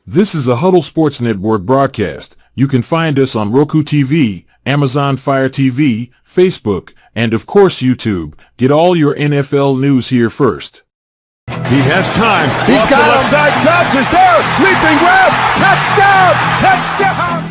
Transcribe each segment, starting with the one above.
This is a Huddle Sports Network broadcast. You can find us on Roku TV, Amazon Fire TV, Facebook, and of course YouTube. Get all your NFL news here first. He has time. He's got him. Left side. Dobbs is there. Leaping grab. Touchdown. Touchdown.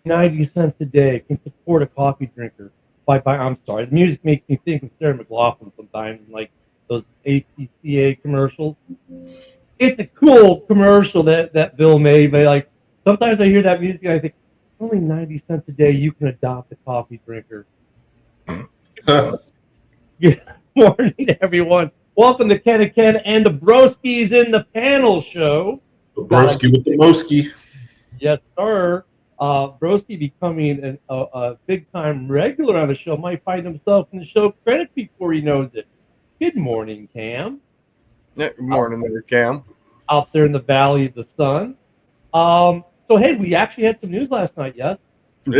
$0.90 a day can support a coffee drinker. I'm sorry, the music makes me think of Sarah McLachlan sometimes, like those APCA commercials. It's a cool commercial that Bill made, but like sometimes I hear that music and I think, only 90 cents a day you can adopt a coffee drinker. Good morning, everyone. Welcome to Ken and Ken and the Broskies in the panel show. The Broski with the Moski. Yes, sir. Broski becoming a big-time regular on the show might find himself in the show credit before he knows it. Good morning, Cam. Yeah, good morning there, Cam. Out there in the Valley of the Sun. So, hey, we actually had some news last night, yes? I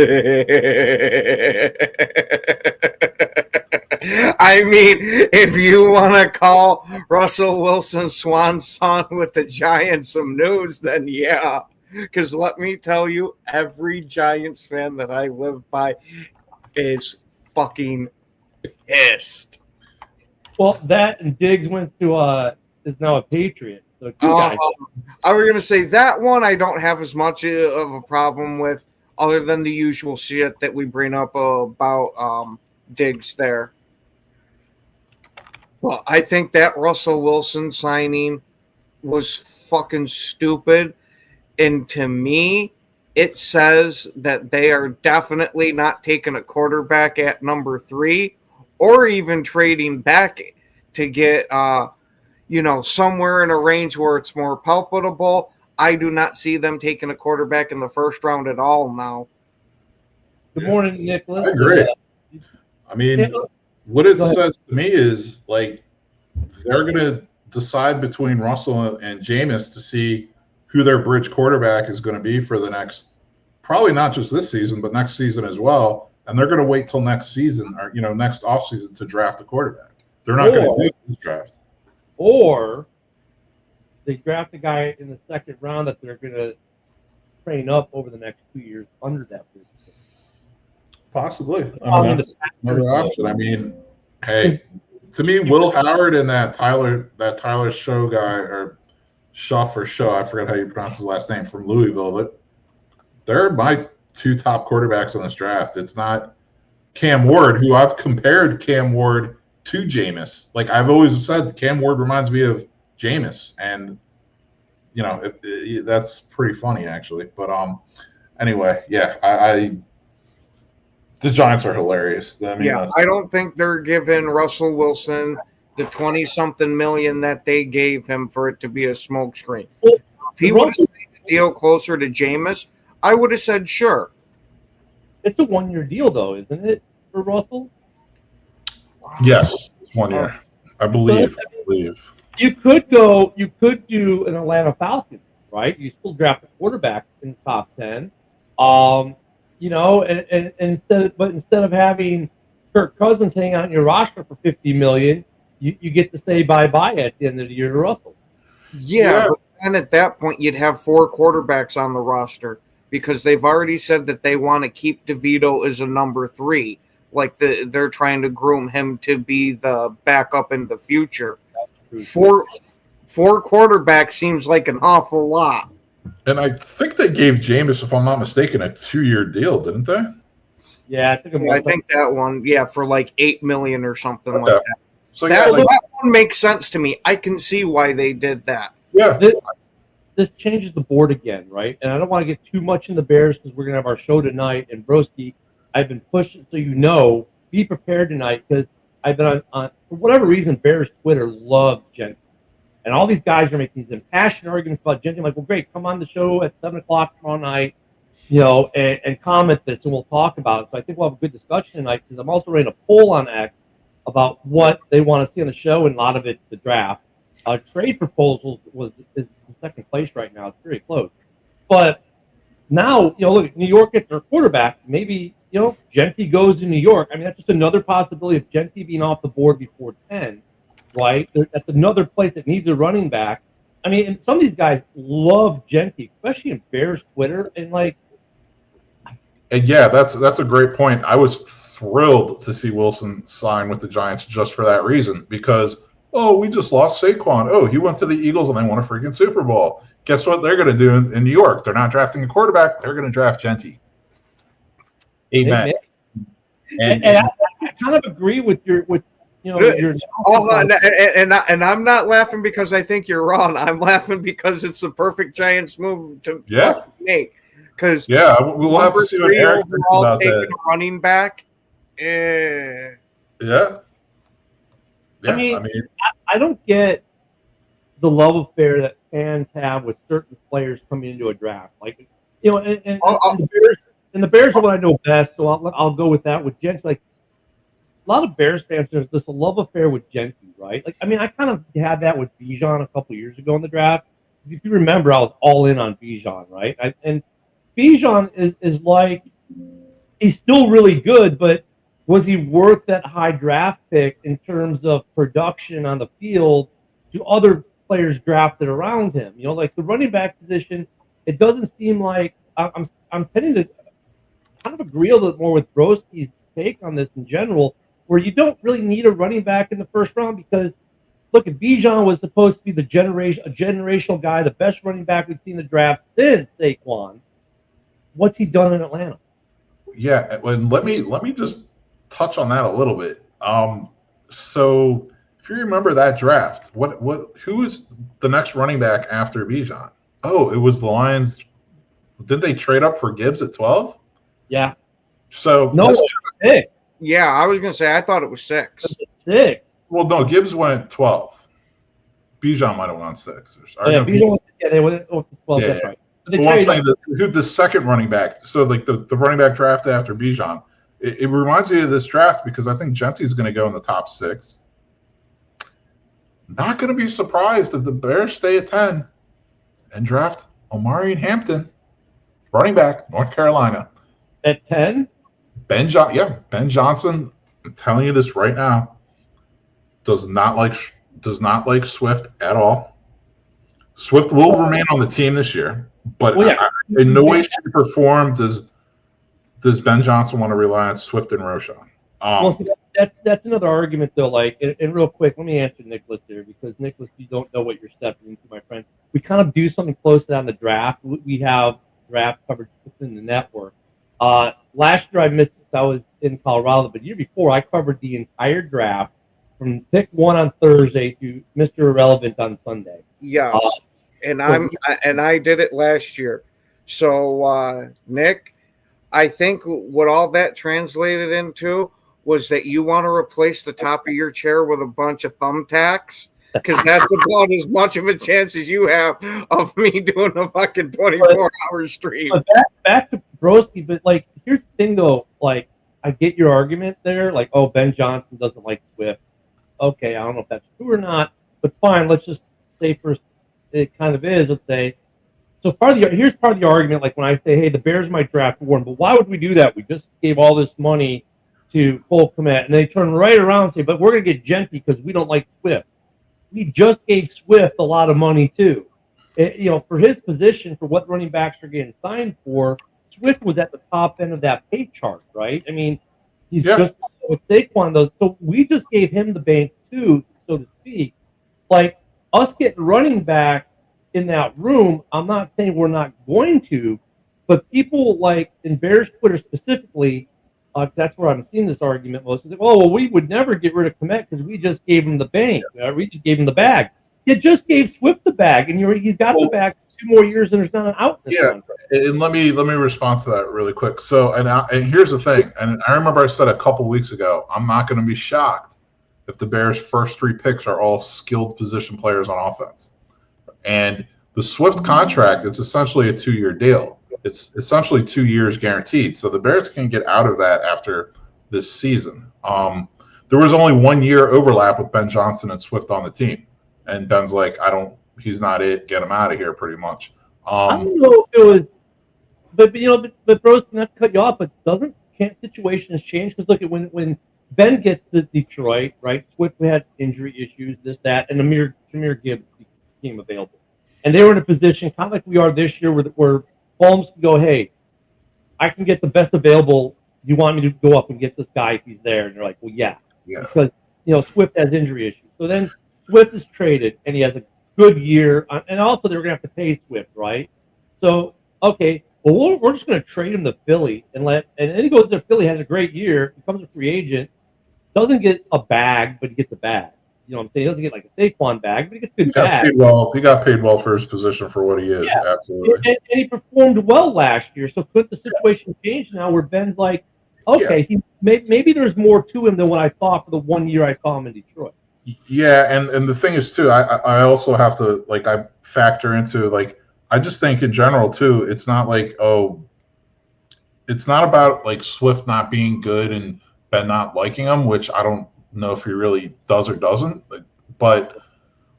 mean, if you want to call Russell Wilson swan song with the Giants some news, then yeah. Because let me tell you, every Giants fan that I live by is fucking pissed. Well, that and Diggs went to is now a Patriot. So I was going to say that one I don't have as much of a problem with, other than the usual shit that we bring up about Diggs there. Well, I think that Russell Wilson signing was fucking stupid. And to me, it says that they are definitely not taking a quarterback at number 3 or even trading back to get, somewhere in a range where it's more palpable. I do not see them taking a quarterback in the first round at all now. Good morning, Nicholas. I agree. I mean, what it says to me is, like, they're going to decide between Russell and Jameis to see who their bridge quarterback is going to be for the next, probably not just this season, but next season as well. And they're going to wait till next season or, next offseason to draft a quarterback. They're not going to do this draft. Or they draft a guy in the second round that they're going to train up over the next 2 years under that position. Possibly. That's another option. I mean, hey, to me, Will Howard and that Tyler Show guy, or Shuff or Show, I forgot how you pronounce his last name, from Louisville, but they're my 2 top quarterbacks on this draft. It's not Cam Ward, who I've compared Cam Ward to Jameis. Like I've always said, Cam Ward reminds me of Jameis, and that's pretty funny actually. But anyway, yeah, the Giants are hilarious. I mean, I don't think they're giving Russell Wilson the 20-something million that they gave him for it to be a smokescreen. If he would have made the deal closer to Jameis, I would have said sure. It's a 1-year deal, though, isn't it, for Russell? Yes, it's 1 year. I believe. You could do an Atlanta Falcons, right? You still draft a quarterback in the top 10. And instead of having Kirk Cousins hang out in your roster for $50 million, you get to say bye-bye at the end of the year to Russell. Yeah, but then at that point, you'd have 4 quarterbacks on the roster because they've already said that they want to keep DeVito as a number 3. Like they're trying to groom him to be the backup in the future. 4 quarterbacks seems like an awful lot. And I think they gave Jameis, if I'm not mistaken, a 2-year deal, didn't they? Yeah, I think that one, for like $8 million or something like that. So that one makes sense to me. I can see why they did that. Yeah. This changes the board again, right? And I don't want to get too much in the Bears because we're going to have our show tonight. And Broski, I've been pushing so be prepared tonight because I've been on for whatever reason, Bears Twitter loves Gentry. And all these guys are making these impassioned arguments about Gentry. I'm like, well, great, come on the show at 7 o'clock tomorrow night, and comment this, and we'll talk about it. So I think we'll have a good discussion tonight because I'm also running a poll on X about what they want to see on the show, and a lot of it's the draft. Trade proposals is in second place right now. It's very close. But now, look, New York gets their quarterback. Maybe, Gentry goes to New York. I mean, that's just another possibility of Gentry being off the board before 10, right? That's another place that needs a running back. I mean, and some of these guys love Gentry, especially in Bears Twitter. And, yeah, that's a great point. I was thrilled to see Wilson sign with the Giants just for that reason because, we just lost Saquon. He went to the Eagles and they won a freaking Super Bowl. Guess what they're going to do in New York? They're not drafting a quarterback. They're going to draft Gentry. Amen. And I kind of agree with your and I'm not laughing because I think you're wrong. I'm laughing because it's the perfect Giants move to make. Because we'll have to see what Eric thinks about that. A running back. I mean, I don't get the love affair that fans have with certain players coming into a draft. Like, and the Bears are what I know best, so I'll go with that with Gentry. Like, a lot of Bears fans, there's this love affair with Gentry, right? Like, I mean, I kind of had that with Bijan a couple years ago in the draft. If you remember, I was all in on Bijan, right? And Bijan is like, he's still really good, but was he worth that high draft pick in terms of production on the field to other players drafted around him? Like the running back position, it doesn't seem like I'm tending to kind of agree a little more with Broski's take on this in general, where you don't really need a running back in the first round because, look, if Bijan was supposed to be a generational guy, the best running back we've seen in the draft since Saquon, what's he done in Atlanta? Yeah, and let me just touch on that a little bit. So if you remember that draft, who was the next running back after Bijan? It was the Lions. Did they trade up for Gibbs at 12? Yeah. So no, 6. Yeah, I was gonna say I thought it was 6. 6. Well, no, Gibbs went 12. Bijan might have won 6. They went 12. Yeah. That's right. Well, I'm saying who the second running back. So like the running back draft after Bijan. It reminds me of this draft because I think Gentry is going to go in the top 6. Not going to be surprised if the Bears stay at 10 and draft Omarion Hampton, running back, North Carolina. At 10? Ben Johnson, I'm telling you this right now, does not like Swift at all. Swift will remain on the team this year, but in no way, shape, or form does Ben Johnson want to rely on Swift and Roschon. That's another argument, though. Like, and real quick, let me answer Nicholas here because Nicholas, you don't know what you're stepping into, my friend. We kind of do something close to that on the draft. We have draft coverage within the network. Last year I missed it. I was in Colorado, but the year before I covered the entire draft from pick 1 on Thursday to Mr. Irrelevant on Sunday. Yes, and I did it last year. So Nick, I think what all that translated into was that you want to replace the top of your chair with a bunch of thumbtacks because that's about as much of a chance as you have of me doing a fucking 24-hour stream. But back to Broski, but like, here's the thing though, like, I get your argument there, like, Ben Johnson doesn't like Swift. Okay, I don't know if that's true or not, But fine, let's just say first it kind of is. Let's say. So here's part of the argument. Like when I say, hey, the Bears might draft Warren, but why would we do that? We just gave all this money to Cole Kmet, and they turn right around and say, but we're going to get Genty because we don't like Swift. We just gave Swift a lot of money too. For his position, for what running backs are getting signed for, Swift was at the top end of that pay chart, right? I mean, he's just with Saquon those. So we just gave him the bank too, so to speak. Like us getting running back in that room, I'm not saying we're not going to, but people like in Bears Twitter specifically, that's where I'm seeing this argument most. Is like, oh, well, we would never get rid of Kmet because we just gave him the bank. We just gave him the bag. You just gave Swift the bag, and he's got the bag for 2 more years, and there's not an out in this contract. And let me respond to that really quick. So, and here's the thing, and I remember I said a couple weeks ago, I'm not going to be shocked if the Bears' first 3 picks are all skilled position players on offense. And the Swift contract, it's essentially a 2-year deal. It's essentially 2 years guaranteed. So the Bears can get out of that after this season. There was only 1 year overlap with Ben Johnson and Swift on the team. And Ben's like, he's not it. Get him out of here pretty much. I don't know if it was, but Bros, not to cut you off, but can't situations change? Because look at when Ben gets to Detroit, right? Swift had injury issues, this, that, and Jahmyr Gibbs became available. And they were in a position kind of like we are this year where Holmes can go, hey, I can get the best available. You want me to go up and get this guy if he's there? And you're like, well, yeah. Because, Swift has injury issues. So then Swift is traded, and he has a good year. And also they were going to have to pay Swift, right? So, okay, well, we're just going to trade him to Philly. And then he goes to Philly, has a great year, becomes a free agent, doesn't get a bag, but he gets a bag. You know what I'm saying? He doesn't get like a Saquon bag, but he gets a good bag. He got paid well for his position for what he is. Yeah. Absolutely. And he performed well last year. So could the situation change now where Ben's like, okay, maybe there's more to him than what I thought for the 1 year I saw him in Detroit. Yeah, and the thing is too, I also have to I factor into I just think in general too, it's not it's not about Swift not being good and Ben not liking him, which I don't know if he really does or doesn't. But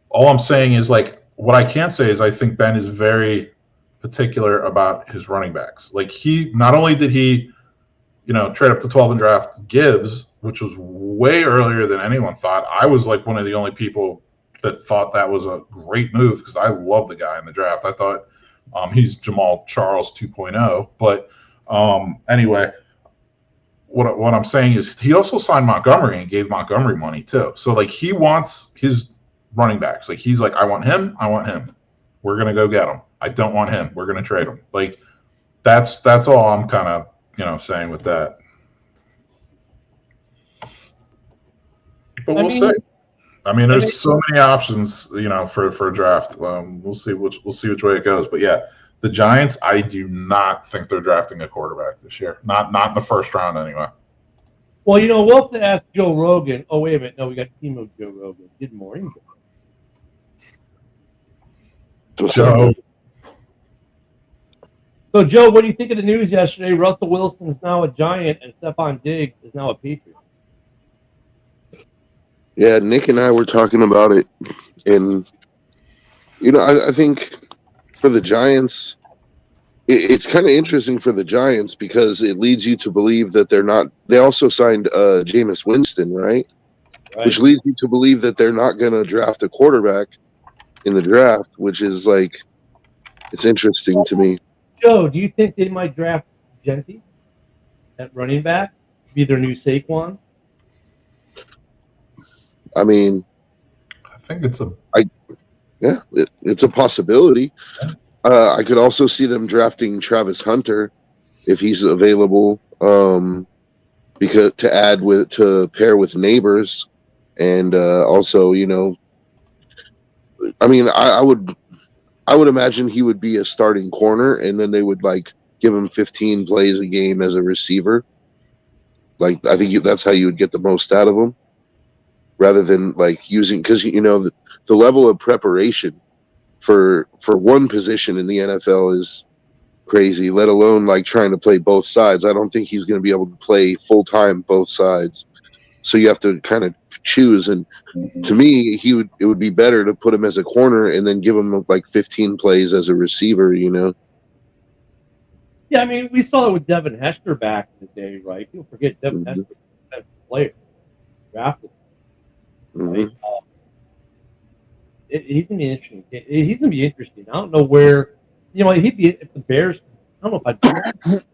all I'm saying is what I can say is I think Ben is very particular about his running backs. He not only did he trade up to 12 and draft Gibbs, which was way earlier than anyone thought. I was one of the only people that thought that was a great move because I love the guy in the draft. I thought he's Jamal Charles 2.0. But anyway, what I'm saying is he also signed Montgomery and gave Montgomery money too. So he wants his running backs. He's like, I want him. We're going to go get him. I don't want him. We're going to trade him. That's all I'm kind of saying with that. But we'll see. I mean, there's so many options, for a draft. We'll see which way it goes. But yeah, the Giants, I do not think they're drafting a quarterback this year. Not in the first round anyway. Well, we'll have to ask Joe Rogan. Oh, wait a minute. No, we got Timo Joe Rogan. Good morning. Joe. So, Joe, what do you think of the news yesterday? Russell Wilson is now a Giant and Stephon Diggs is now a Patriot. Yeah, Nick and I were talking about it. And, I think for the Giants, it's kind of interesting for the Giants because it leads you to believe that they're not – they also signed Jameis Winston, right? Which leads you to believe that they're not going to draft a quarterback in the draft, which is it's interesting to me. Joe, do you think they might draft Genty at running back, be their new Saquon? I mean, I think it's it's a possibility. I could also see them drafting Travis Hunter if he's available, because to pair with Neighbors, and also I mean, I would imagine he would be a starting corner, and then they would give him 15 plays a game as a receiver. I think that's how you would get the most out of him, rather than using, because the level of preparation for one position in the NFL is crazy. Let alone trying to play both sides. I don't think he's going to be able to play full time both sides. So you have to kind of choose. And to me, it would be better to put him as a corner and then give him like 15 plays as a receiver, you know? Yeah, I mean, we saw it with Devin Hester back in the day, right? People forget Devin Hester was a defensive player, drafted. Right? He's gonna be interesting. He's gonna be interesting. I don't know where, he'd be if the Bears. I don't know if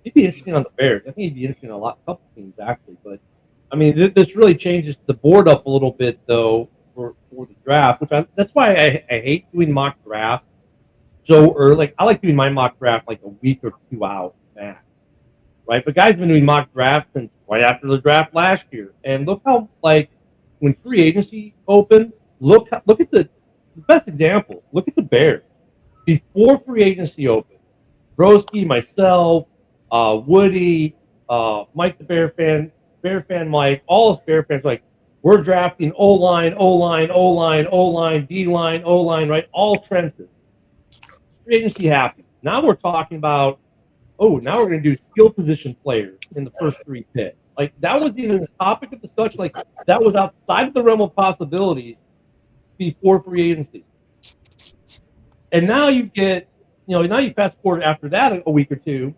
he'd be interesting on the Bears. I think he'd be interesting on a couple teams actually. But I mean, this really changes the board up a little bit though for the draft, that's why I hate doing mock drafts so early. I like doing my mock draft like a week or two out max, right? But guys have been doing mock drafts since right after the draft last year, and look how when free agency opened, look at the best example. Look at the Bears before free agency opened. Broski, myself, Woody, Mike the Bear fan Mike, all us Bear fans like we're drafting O-line, O-line, O-line, O-line, D-line, O-line, right? All trenches. Free agency happened. Now we're talking about, now we're going to do skill position players in the first 3 picks. Like, that wasn't even the topic of discussion. Like, that was outside of the realm of possibilities before free agency. And now you get, now you fast forward after that a week or two.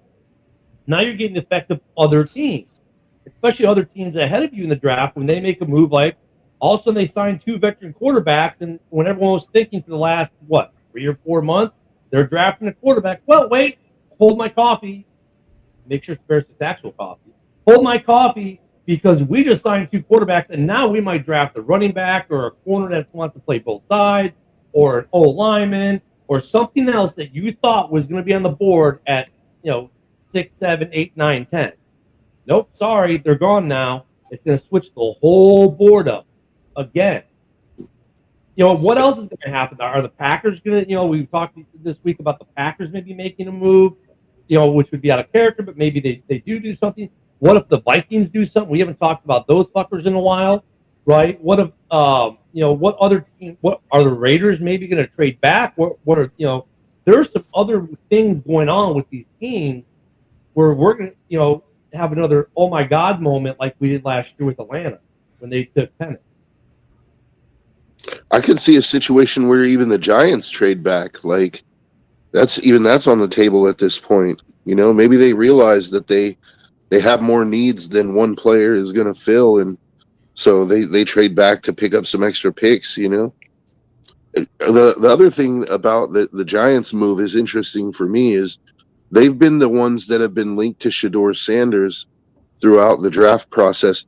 Now you're getting the effect of other teams, especially other teams ahead of you in the draft when they make a move like all of a sudden they sign 2 veteran quarterbacks. And when everyone was thinking for the last, 3 or 4 months, they're drafting a quarterback. Well, wait, hold my coffee. Make sure it's actual coffee. Hold my coffee because we just signed 2 quarterbacks, and now we might draft a running back or a corner that wants to play both sides or an O-lineman or something else that you thought was going to be on the board at, 6, 7, 8, 9, 10. Nope, sorry, they're gone now. It's going to switch the whole board up again. What else is going to happen? Are the Packers going to, we've talked this week about the Packers maybe making a move, which would be out of character, but maybe they do something. What if the Vikings do something? We haven't talked about those fuckers in a while, right? What if, what other team, what are the Raiders maybe going to trade back? What are, there's some other things going on with these teams where we're going to, have another, oh my God moment like we did last year with Atlanta when they took Penix. I could see a situation where even the Giants trade back. Like that's on the table at this point. Maybe they realize that they have more needs than one player is going to fill, and so they trade back to pick up some extra picks. The other thing about the Giants move is interesting for me is they've been the ones that have been linked to Shedeur Sanders throughout the draft process.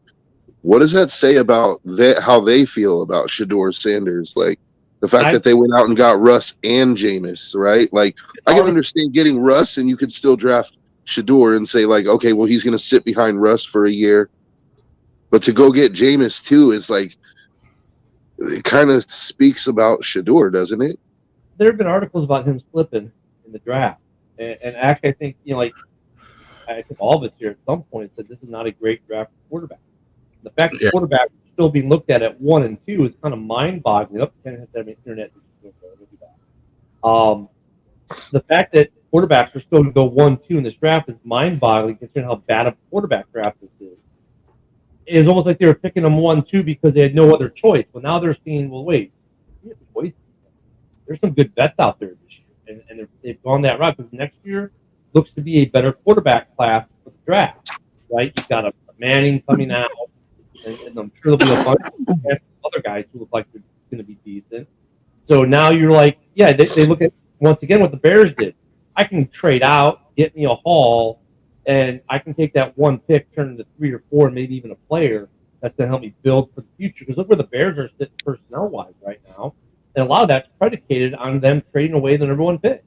What does that say about how they feel about Shedeur Sanders? Like the fact that they went out and got Russ and Jameis, right? Like I can understand getting Russ and you could still draft Shedeur and say like, okay, well, he's going to sit behind Russ for a year. But to go get Jameis too, it's like, it kind of speaks about Shedeur, doesn't it? There have been articles about him slipping in the draft. And actually, I think, I think all of us here at some point said this is not a great draft quarterback. The fact that quarterbacks are still being looked at 1 and 2 is kind of mind-boggling. Internet. The fact that quarterbacks are still going to go 1-2 in this draft is mind-boggling considering how bad a quarterback draft this is. It's almost like they were picking them 1-2 because they had no other choice. But now they're seeing, well, wait, there's some good vets out there this year. And they've gone that route because next year looks to be a better quarterback class for the draft, right? You've got a Manning coming out. And I'm sure there'll be a bunch of other guys who look like they're going to be decent. So now you're like, they look at, once again, what the Bears did. I can trade out, get me a haul, and I can take that 1 pick, turn into 3 or 4, and maybe even a player that's going to help me build for the future. Because look where the Bears are sitting personnel-wise right now. And a lot of that's predicated on them trading away the number 1 pick.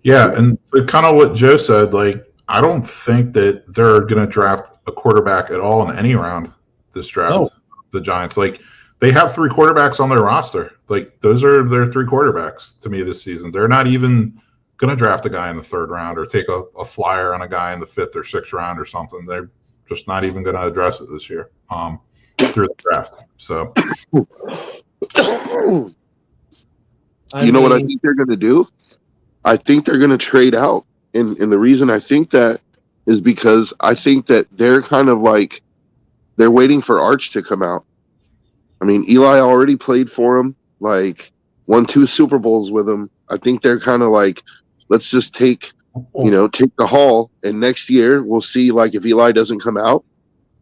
Yeah, and kind of what Joe said, like, I don't think that they're going to draft a quarterback at all in any round this draft. No. The Giants, like they have 3 quarterbacks on their roster. Like those are their 3 quarterbacks to me this season. They're not even going to draft a guy in the 3rd round or take a flyer on a guy in the 5th or 6th round or something. They're just not even going to address it this year through the draft. So, you know what I think they're going to do? I think they're going to trade out. And the reason I think that is because I think that they're kind of like they're waiting for Arch to come out. I mean, Eli already played for him, like won 2 Super Bowls with him. I think they're kind of like, let's just take the haul, and next year we'll see. Like if Eli doesn't come out,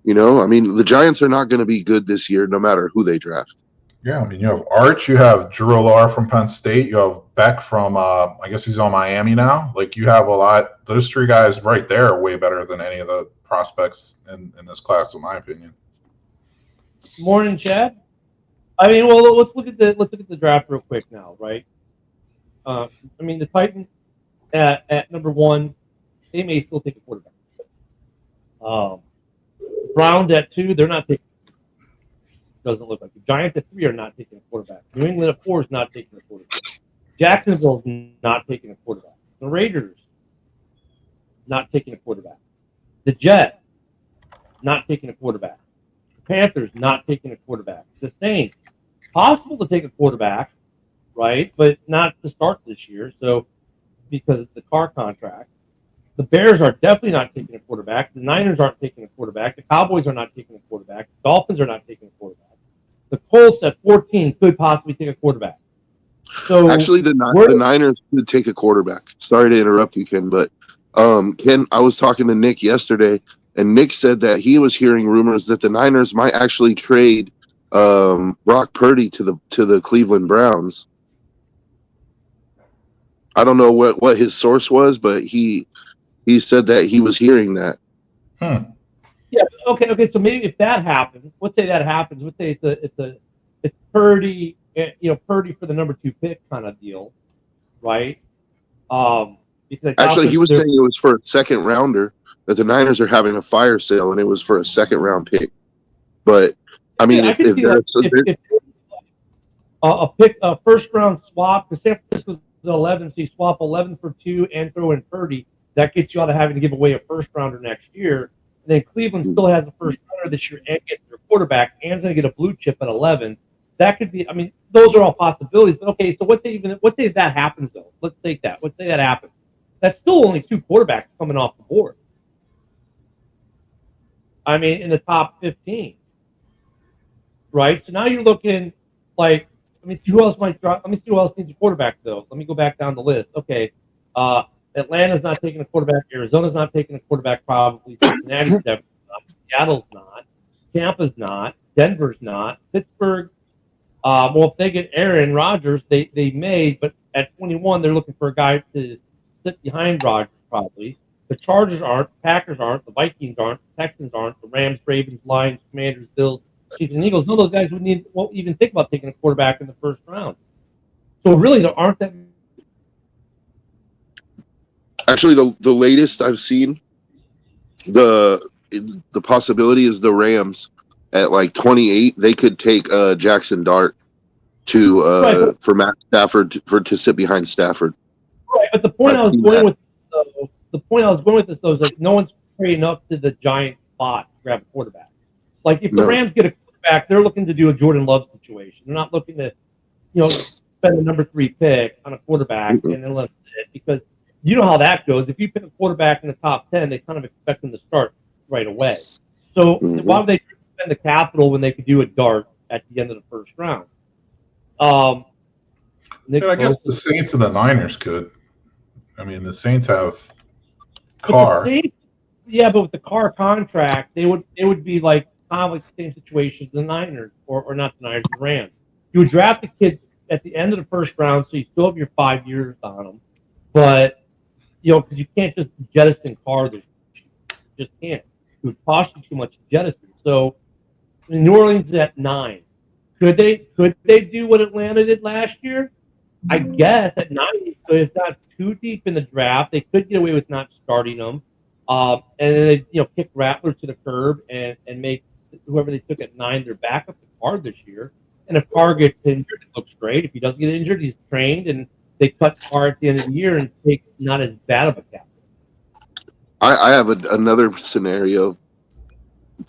I mean, the Giants are not going to be good this year, no matter who they draft. Yeah, I mean, you have Arch, you have Drew Allar from Penn State, you have Beck from, I guess he's on Miami now. Like, you have a lot. Those 3 guys right there are way better than any of the prospects in this class, in my opinion. Morning, Chad. I mean, well, let's look at the draft real quick now, right? I mean, the Titans at number 1, they may still take a quarterback. Browns at 2, they're not taking. Doesn't look like the Giants at 3 are not taking a quarterback. New England at 4 is not taking a quarterback. Jacksonville's not taking a quarterback. The Raiders not taking a quarterback. The Jets not taking a quarterback. The Panthers not taking a quarterback. The Saints possible to take a quarterback, right? But not to start this year. So because of the Carr contract. The Bears are definitely not taking a quarterback. The Niners aren't taking a quarterback. The Cowboys are not taking a quarterback. The Dolphins are not taking a quarterback. The Colts at 14 could possibly take a quarterback. So actually, the Niners could take a quarterback. Sorry to interrupt you, Ken, but Ken, I was talking to Nick yesterday, and Nick said that he was hearing rumors that the Niners might actually trade Brock Purdy to the Cleveland Browns. I don't know what his source was, but he said that he was hearing that. Yeah. Okay. So maybe if that happens, let's say that happens. Let's say it's Purdy, Purdy for the number 2 pick kind of deal, right? Because actually, he was saying it was for a second rounder. That the Niners are having a fire sale, and it was for a second round pick. But I mean, if a first round swap, because San Francisco's 11, so you swap 11 for 2 and throw in Purdy, that gets you out of having to give away a first rounder next year. And then Cleveland still has a first rounder this year and gets their quarterback and is going to get a blue chip at 11. That could be. I mean, those are all possibilities. But okay, so let's say that happens though. Let's take that. Let's say that happens. That's still only 2 quarterbacks coming off the board. I mean, in the top 15, right? So now you're looking like, let me see who else might drop. Let me see who else needs a quarterback though. Let me go back down the list. Okay, Atlanta's not taking a quarterback. Arizona's not taking a quarterback. Probably Cincinnati's definitely not. Seattle's not. Tampa's not. Denver's not. Pittsburgh. Well, if they get Aaron Rodgers, they may. But at 21, they're looking for a guy to sit behind Rodgers probably. The Chargers aren't. The Packers aren't. The Vikings aren't. The Texans aren't. The Rams, Ravens, Lions, Commanders, Bills, Chiefs, and Eagles. None of those guys won't even think about taking a quarterback in the first round. So really, there aren't that. Actually, the latest I've seen, the possibility is the Rams at like 28. They could take Jackson Dart for Matt Stafford to sit behind Stafford. Right, but the point I was going with this though is like no one's trading up to the Giant spot to grab a quarterback. Like if the Rams get a quarterback, they're looking to do a Jordan Love situation. They're not looking to, spend the number 3 pick on a quarterback and then let him sit, because you know how that goes. If you pick a quarterback in the top 10, they kind of expect them to start right away. So why would they spend the capital when they could do a dart at the end of the first round? I guess the Saints and the Niners could. I mean, the Saints have Carr. But with the Carr contract, it would be like kind of like the same situation as the Niners, or not the Niners, the Rams. You would draft the kid at the end of the first round, so you still have your 5 years on them, but because you can't just jettison Carr this year. You just can't. It would cost you too much to jettison. So New Orleans is at 9. Could they do what Atlanta did last year? I guess at 9, so it's not too deep in the draft. They could get away with not starting them, and then they kick Rattler to the curb and make whoever they took at 9 their backup to Carr this year. And if Carr gets injured, it looks great. If he doesn't get injured, he's trained, and they cut Carr at the end of the year and take not as bad of a cap. I have another scenario.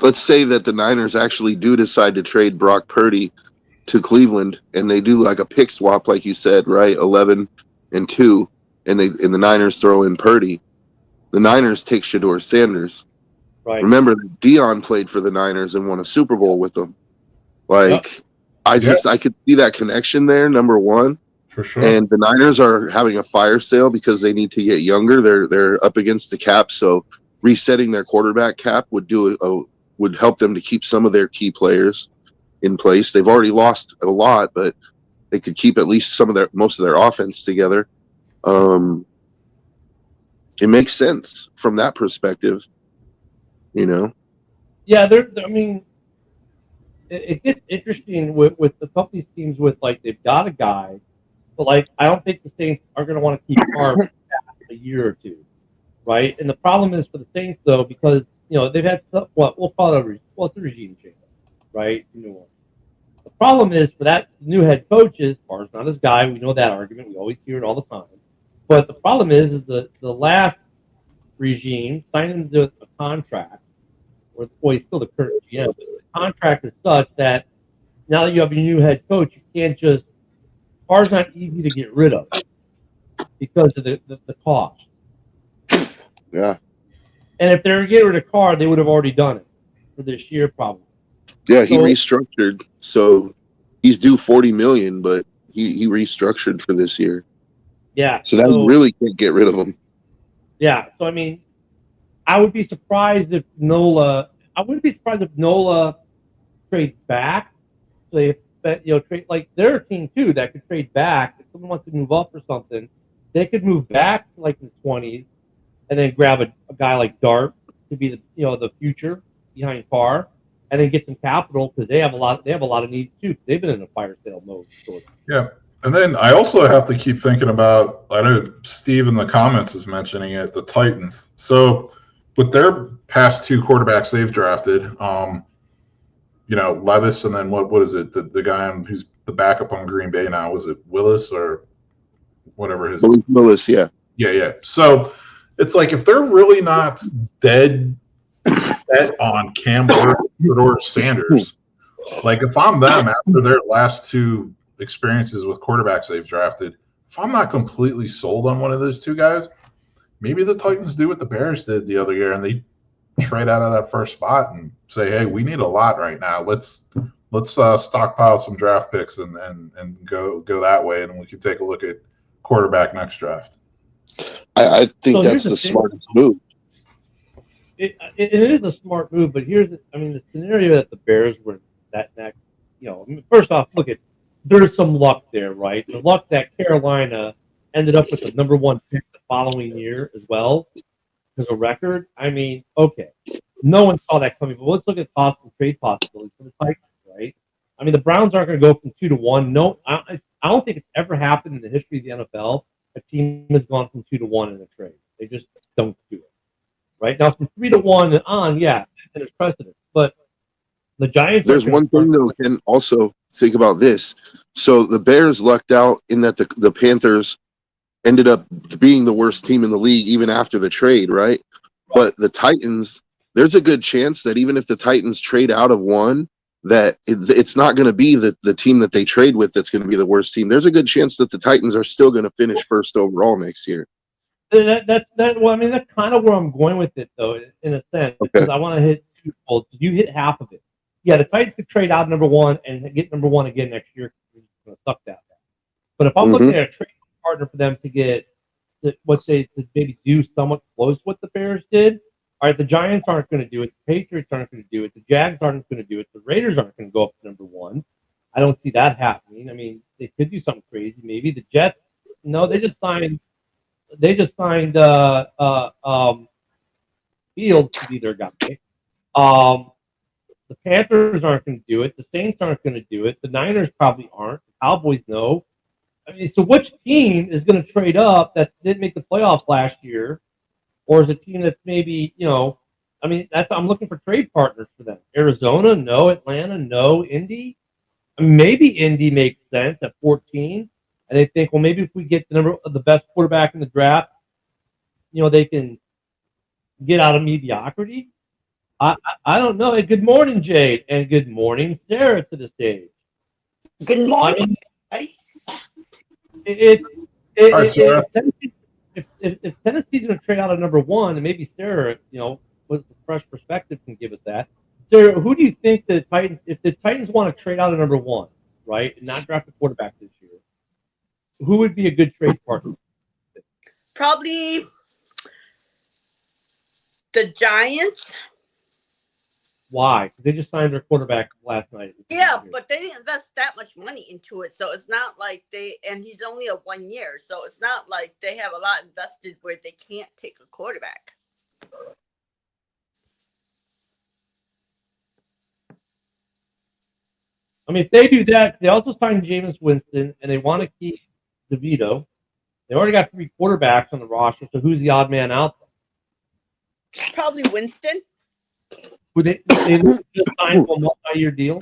Let's say that the Niners actually do decide to trade Brock Purdy to Cleveland, and they do like a pick swap, like you said, right? 11 and 2, and the Niners throw in Purdy. the Niners take Shedeur Sanders. Right. Remember, Dion played for the Niners and won a Super Bowl with them. Like, yep. I could see that connection there, number one. For sure. And the Niners are having a fire sale because they need to get younger. They're up against the cap, so resetting their quarterback cap would help them to keep some of their key players in place. They've already lost a lot, but they could keep at least most of their offense together. It makes sense from that perspective, you know. Yeah, I mean, it gets interesting with a couple of these teams with, like, they've got a guy, but, like, I don't think the Saints are going to want to keep Carr for a year or two, right? And the problem is for the Saints, though, because, you know, they've had what we'll call it it's a regime change, right? New one. The problem is for that new head coach is Carr's not his guy. We know that argument. We always hear it all the time. But the problem is the last regime signed him to a contract, or he's still the current GM, but the contract is such that now that you have your new head coach, you can't just Carr's not easy to get rid of because of the cost. Yeah. And if they were getting rid of Carr, they would have already done it for this year, probably. Yeah, he restructured, so he's due $40 million, but he restructured for this year. Yeah. So that really can't get rid of him. Yeah. So I mean, I would be surprised if Nola. I wouldn't be surprised if Nola trades back. So they, trade, like, they're a team too that could trade back if someone wants to move up or something. They could move back to like the 20s and then grab a guy like Dart to be the future behind Carr, and then get some capital because they have a lot of needs too. They've been in a fire sale mode. Yeah. And then I also have to keep thinking about, I know Steve in the comments is mentioning it, the Titans. So with their past two quarterbacks they've drafted, Levis, and then what is it? The guy who's the backup on Green Bay now, was it Willis or whatever his Willis, yeah. Yeah. So it's like, if they're really not dead set on Campbell or Sanders, like, if I'm them after their last two experiences with quarterbacks they've drafted, if I'm not completely sold on one of those two guys, maybe the Titans do what the Bears did the other year and they trade out of that first spot and say, hey, we need a lot right now. Let's stockpile some draft picks and go that way, and we can take a look at quarterback next draft. I think that's the smartest move. It is a smart move, but the scenario that the Bears were that next, first off, there's some luck there, right? The luck that Carolina ended up with the number one pick the following year as well as a record. I mean, okay, no one saw that coming, but let's look at possible trade possibilities for the Titans, right? I mean, the Browns aren't going to go from 2-1. No, I don't think it's ever happened in the history of the NFL. A team has gone from 2-1 in a trade. They just don't do it. Right now, from 3-1 and on, yeah, there's precedent. But the Giants. There's one thing though, and also think about this. So the Bears lucked out in that the Panthers ended up being the worst team in the league even after the trade, right? But the Titans, there's a good chance that even if the Titans trade out of one, that it's not going to be the team that they trade with that's going to be the worst team. There's a good chance that the Titans are still going to finish first overall next year. That's kind of where I'm going with it, though, in a sense, because I want to hit twofold. You hit half of it. Yeah, the Titans could trade out number one and get number one again next year. We're just going to suck that. But if I'm looking at a trade partner for them to get what they to maybe do somewhat close to what the Bears did, all right, the Giants aren't going to do it. The Patriots aren't going to do it. The Jags aren't going to do it. The Raiders aren't going to go up to number one. I don't see that happening. I mean, they could do something crazy. Maybe the Jets. No, they just signed. Fields to be their guy. The Panthers aren't going to do it. The Saints aren't going to do it. The Niners probably aren't. The Cowboys no. I mean, so which team is going to trade up that didn't make the playoffs last year, or is a team that's maybe I'm looking for trade partners for them. Arizona, no. Atlanta, no. Indy, maybe Indy makes sense at 14. And they think, well, maybe if we get the best quarterback in the draft, they can get out of mediocrity. I don't know. Hey, good morning, Jade, and good morning, Sarah, to the stage. Good morning. If if Tennessee's going to trade out of number one, and maybe Sarah, with a fresh perspective, can give us that. Sarah, who do you think the Titans, if the Titans want to trade out of number one, right, and not draft a quarterback this year, who would be a good trade partner? Probably the Giants. Why? They just signed their quarterback last night. Yeah, but they didn't invest that much money into it, so it's not like and he's only a 1 year, so it's not like they have a lot invested where they can't take a quarterback. I mean, if they do that, they also signed Jameis Winston, and they want to keep DeVito. They already got 3 quarterbacks on the roster, so who's the odd man out there? Probably Winston. Would they just sign a multi-year deal?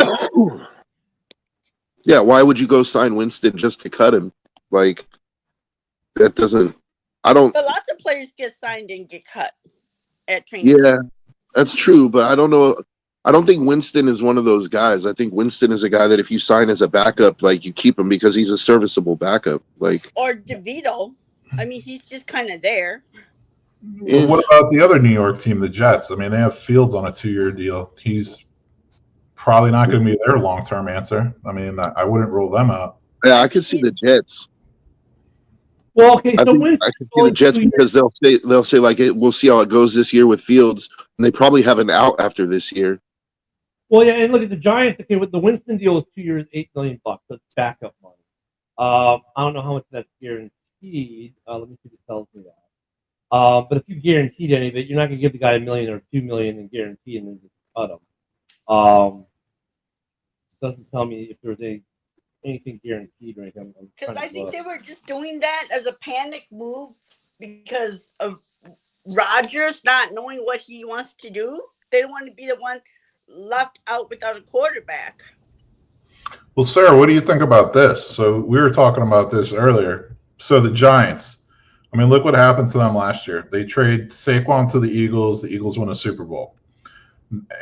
Yeah, why would you go sign Winston just to cut him? Like, that doesn't. I don't. But lots of players get signed and get cut at training. Yeah, that's true, but I don't know. I don't think Winston is one of those guys. I think Winston is a guy that if you sign as a backup, like, you keep him because he's a serviceable backup. Like, or DeVito. I mean, he's just kind of there. But what about the other New York team, the Jets? I mean, they have Fields on a 2-year deal. He's probably not going to be their long-term answer. I mean, I wouldn't rule them out. Yeah, I could see the Jets. Well, okay, I so could see the Jets because they'll say like we'll see how it goes this year with Fields, and they probably have an out after this year. Well, yeah, and look at the Giants. Okay, with the Winston deal is 2 years, $8 million. That's backup money. I don't know how much that's guaranteed. Let me see if it tells me that. But if you guaranteed any of it, you're not going to give the guy $1 million or $2 million and guarantee and then just cut him. It doesn't tell me if there's anything guaranteed or anything. Because I think they were just doing that as a panic move because of Rodgers not knowing what he wants to do. They don't want to be the one left out without a quarterback. Well, Sarah, what do you think about this? So we were talking about this earlier. So the Giants, I mean, look what happened to them last year. They trade Saquon to the Eagles. The Eagles win a Super Bowl.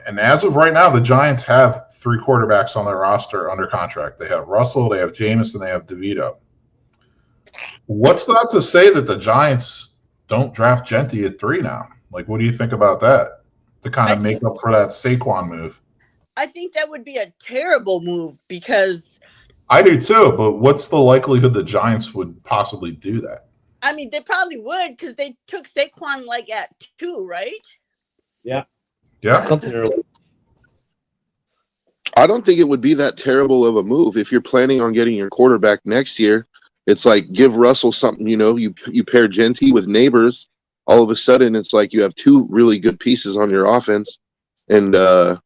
And as of right now, the Giants have 3 quarterbacks on their roster under contract. They have Russell, they have Jameis, and they have DeVito. What's not to say that the Giants don't draft Gentry at 3 now? Like, what do you think about that to kind of make up for that Saquon move? I think that would be a terrible move because I do too, but what's the likelihood the Giants would possibly do that? I mean, they probably would because they took Saquon like at 2, right? Yeah. Yeah. Something early. I don't think it would be that terrible of a move if you're planning on getting your quarterback next year. It's like give Russell something, you pair Gentry with Neighbors. All of a sudden, it's like you have 2 really good pieces on your offense, and I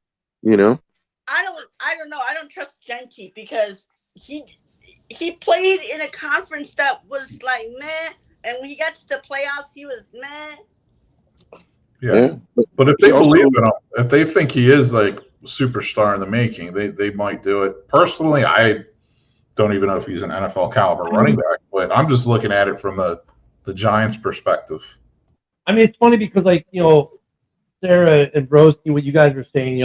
don't know. I don't trust Gentry because he played in a conference that was like meh, and when he got to the playoffs, he was meh. Yeah. But if they believe in him, if they think he is like superstar in the making, they might do it. Personally, I don't even know if he's an NFL caliber running back, but I'm just looking at it from the Giants' perspective. I mean, it's funny because, like, Sarah and Broski, what you guys were saying,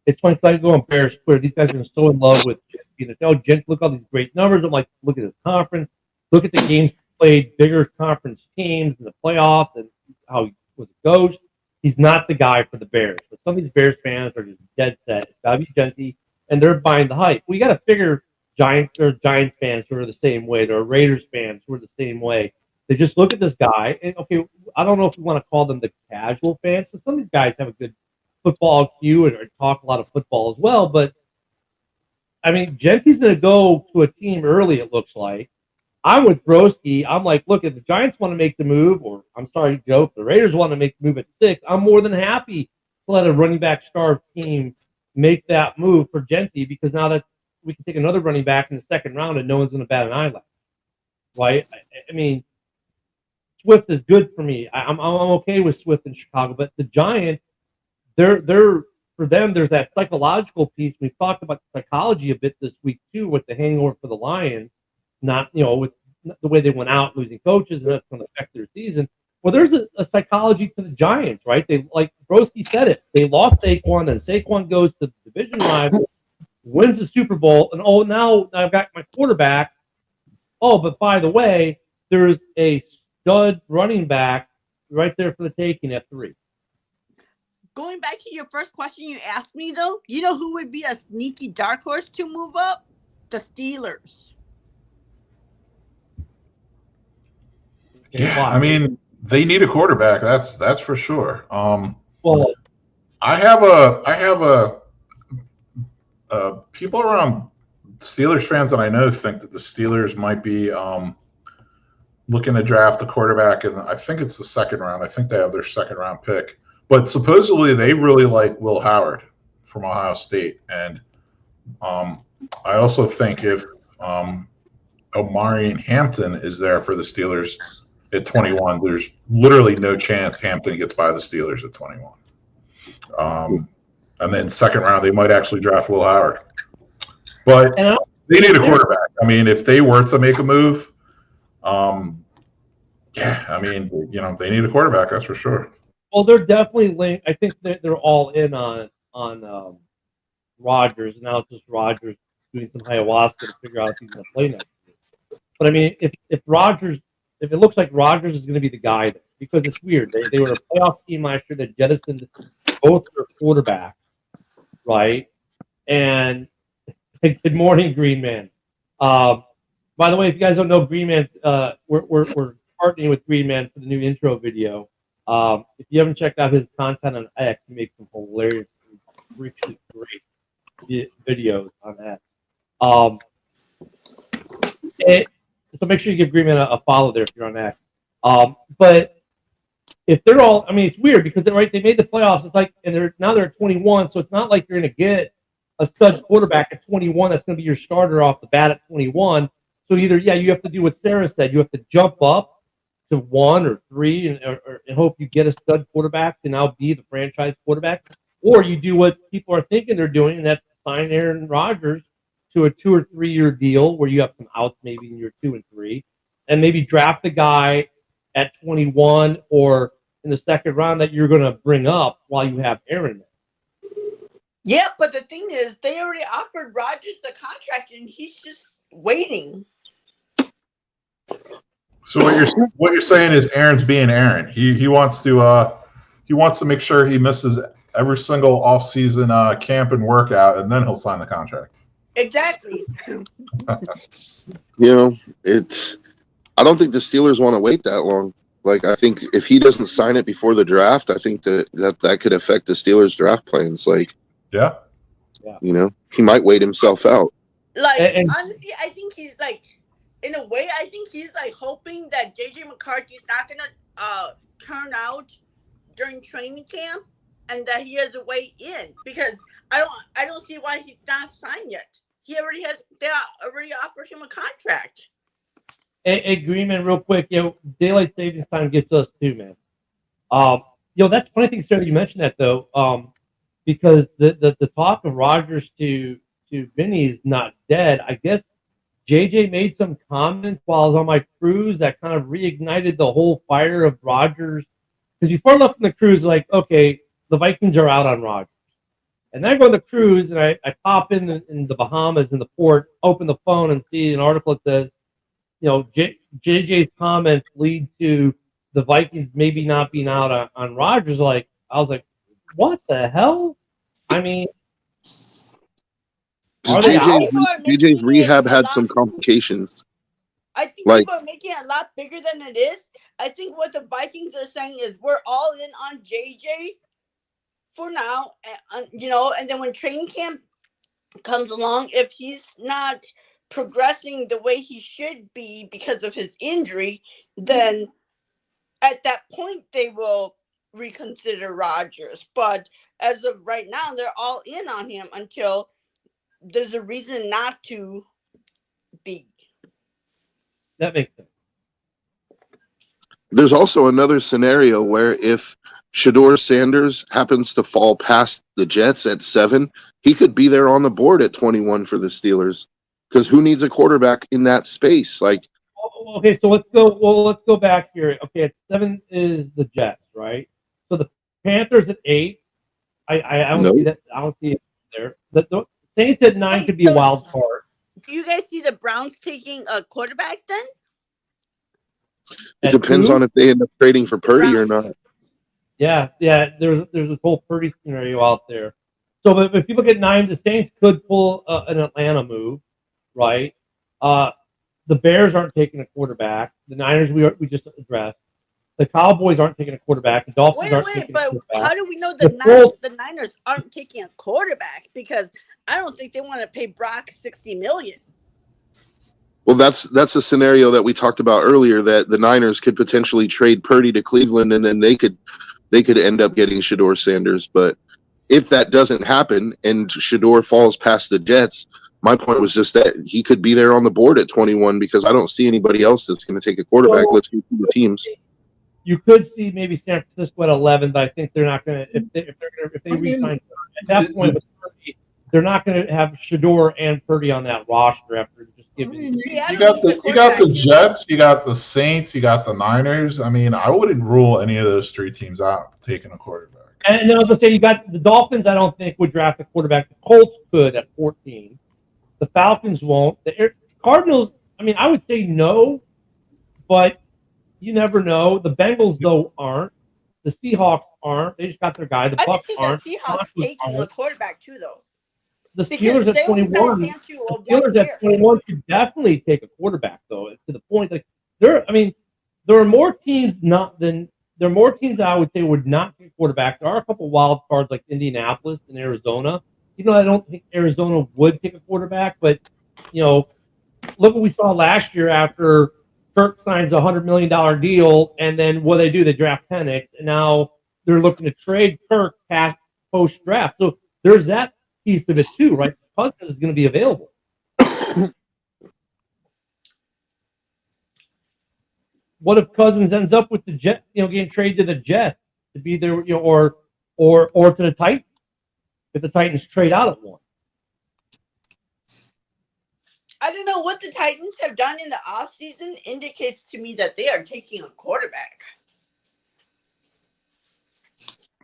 it's funny. So I go on Bears Twitter. These guys are so in love with Gentry. Gentry, look at all these great numbers. I'm like, look at his conference. Look at the games played, bigger conference teams in the playoffs, and how he was a ghost. He's not the guy for the Bears. But some of these Bears fans are just dead set. It's got to be Gentry, and they're buying the hype. We got to figure Giants fans who are the same way. There are Raiders fans who are the same way. They just look at this guy, and okay, I don't know if we want to call them the casual fans, but some of these guys have a good football IQ and talk a lot of football as well. But I mean, Gentry's going to go to a team early. It looks like. I'm with Broski. I'm like, look, if the Giants want to make the move, or I'm sorry, Joe, if the Raiders want to make the move at 6, I'm more than happy to let a running back starved team make that move for Gentry because now that we can take another running back in the second round and no one's going to bat an eyelash. Right? I mean, Swift is good for me. I'm okay with Swift in Chicago, but the Giants, they're for them, there's that psychological piece. We've talked about psychology a bit this week too, with the hangover for the Lions. Not with the way they went out losing coaches, and that's going to affect their season. Well, there's a psychology to the Giants, right? They, like Broski said it, they lost Saquon, and Saquon goes to the division rival, wins the Super Bowl, and now I've got my quarterback. Oh, but by the way, there's a stud running back right there for the taking at 3. Going back to your first question you asked me, though, you know who would be a sneaky dark horse to move up? The Steelers. Yeah, I mean, they need a quarterback. That's for sure. Well, I have people around Steelers fans that I know think that the Steelers might be looking to draft a quarterback, and I think it's the second round. I think they have their second round pick. But supposedly they really like Will Howard from Ohio State. And I also think if Omarion Hampton is there for the Steelers at 21, there's literally no chance Hampton gets by the Steelers at 21. And then second round, they might actually draft Will Howard. But they need a quarterback. I mean, if they were to make a move, yeah, I mean, they need a quarterback, that's for sure. Well, they're definitely linked. I think they're all in on Rodgers. Now it's just Rodgers doing some ayahuasca to figure out if he's going to play next year. But I mean, if it looks like Rodgers is going to be the guy, because it's weird. They were a playoff team last year that jettisoned both their quarterbacks, right? And good morning, Green Man. By the way, if you guys don't know Green Man, we're partnering with Green Man for the new intro video. If you haven't checked out his content on X, he makes some hilarious, richly great videos on X. So make sure you give Green Man a follow there if you're on X. But if they're all, I mean, it's weird because they made the playoffs. It's like, and they're 21, so it's not like you're going to get a stud quarterback at 21 that's going to be your starter off the bat at 21. So either you have to do what Sarah said, you have to jump up to 1 or 3 and hope you get a stud quarterback to now be the franchise quarterback, or you do what people are thinking they're doing, and that's sign Aaron Rodgers to a 2 or 3 year deal where you have some outs maybe in year 2 and 3, and maybe draft the guy at 21 or in the second round that you're going to bring up while you have Aaron there. Yeah, but the thing is, they already offered Rodgers the contract, and he's just waiting. So what you're saying is Aaron's being Aaron. He wants to make sure he misses every single off-season camp and workout, and then he'll sign the contract. Exactly. I don't think the Steelers want to wait that long. Like, I think if he doesn't sign it before the draft, I think that could affect the Steelers' draft plans. Like, yeah. He might wait himself out. Like, honestly, I think he's like, in a way, I think he's like hoping that JJ McCarthy's not gonna turn out during training camp, and that he has a way in, because I don't see why he's not signed yet. They already offered him a contract. Agreement, real quick. Daylight savings time gets us too, man. That's funny thing, Sarah. You mentioned that though, because the talk of Rodgers to Vinny is not dead. I guess JJ made some comments while I was on my cruise that kind of reignited the whole fire of Rodgers. Because before I left on the cruise, like, okay, the Vikings are out on Rodgers. And then I go on the cruise and I pop in the Bahamas in the port, open the phone and see an article that says, JJ's comments lead to the Vikings maybe not being out on Rodgers. I was like, what the hell? I mean, JJ's rehab had some complications. I think people are making it a lot bigger than it is. I think what the Vikings are saying is we're all in on JJ for now, and then when training camp comes along, if he's not progressing the way he should be because of his injury, then at that point they will reconsider Rodgers. But as of right now, they're all in on him until there's a reason not to be. That makes sense. There's also another scenario where if Shedeur Sanders happens to fall past the Jets at 7, he could be there on the board at 21 for the Steelers. Because who needs a quarterback in that space? Like, okay, so let's go. Well, let's go back here. Okay, at 7 is the Jets, right? So the Panthers at 8. I don't see that. I don't see it there. The Saints at 9 could be a wild card. Do you guys see the Browns taking a quarterback then? It depends on if they end up trading for Purdy or not. Yeah. There's a whole Purdy scenario out there. So, but if you look at 9, the Saints could pull an Atlanta move, right? The Bears aren't taking a quarterback. The Niners we just addressed. The Cowboys aren't taking a quarterback. The Dolphins aren't taking a quarterback. But how do we know the Niners aren't taking a quarterback? Because I don't think they want to pay Brock $60 million. Well, that's a scenario that we talked about earlier, that the Niners could potentially trade Purdy to Cleveland, and then they could end up getting Shedeur Sanders. But if that doesn't happen and Shedeur falls past the Jets, my point was just that he could be there on the board at 21 because I don't see anybody else that's going to take a quarterback. Let's go through the teams. You could see maybe San Francisco at 11, but I think they're not going to. If they re-sign at that point with Purdy, they're not going to have Shedeur and Purdy on that roster after just giving. You got the Jets, you got the Saints, you got the Niners. I mean, I wouldn't rule any of those 3 teams out taking a quarterback. And then I was going to say, you got the Dolphins. I don't think would draft a quarterback. The Colts could at 14. The Falcons won't. The Cardinals. I mean, I would say no, but you never know. The Bengals, though, aren't. The Seahawks aren't. They just got their guy. The Bucs aren't. The Seahawks taking a quarterback, too, though. The Steelers at 21. The Steelers at 21 should definitely take a quarterback, though, to the point that there are more teams I would say would not take a quarterback. There are a couple wild cards like Indianapolis and Arizona. You know, I don't think Arizona would take a quarterback, but look what we saw last year after Kirk signs a $100 million deal, and then what they do, they draft Penix, and now they're looking to trade Kirk post draft. So there's that piece of it too, right? Cousins is going to be available. What if Cousins ends up with the Jets, getting traded to the Jets to be there, or to the Titans if the Titans trade out at 1? I don't know what the Titans have done in the offseason indicates to me that they are taking a quarterback.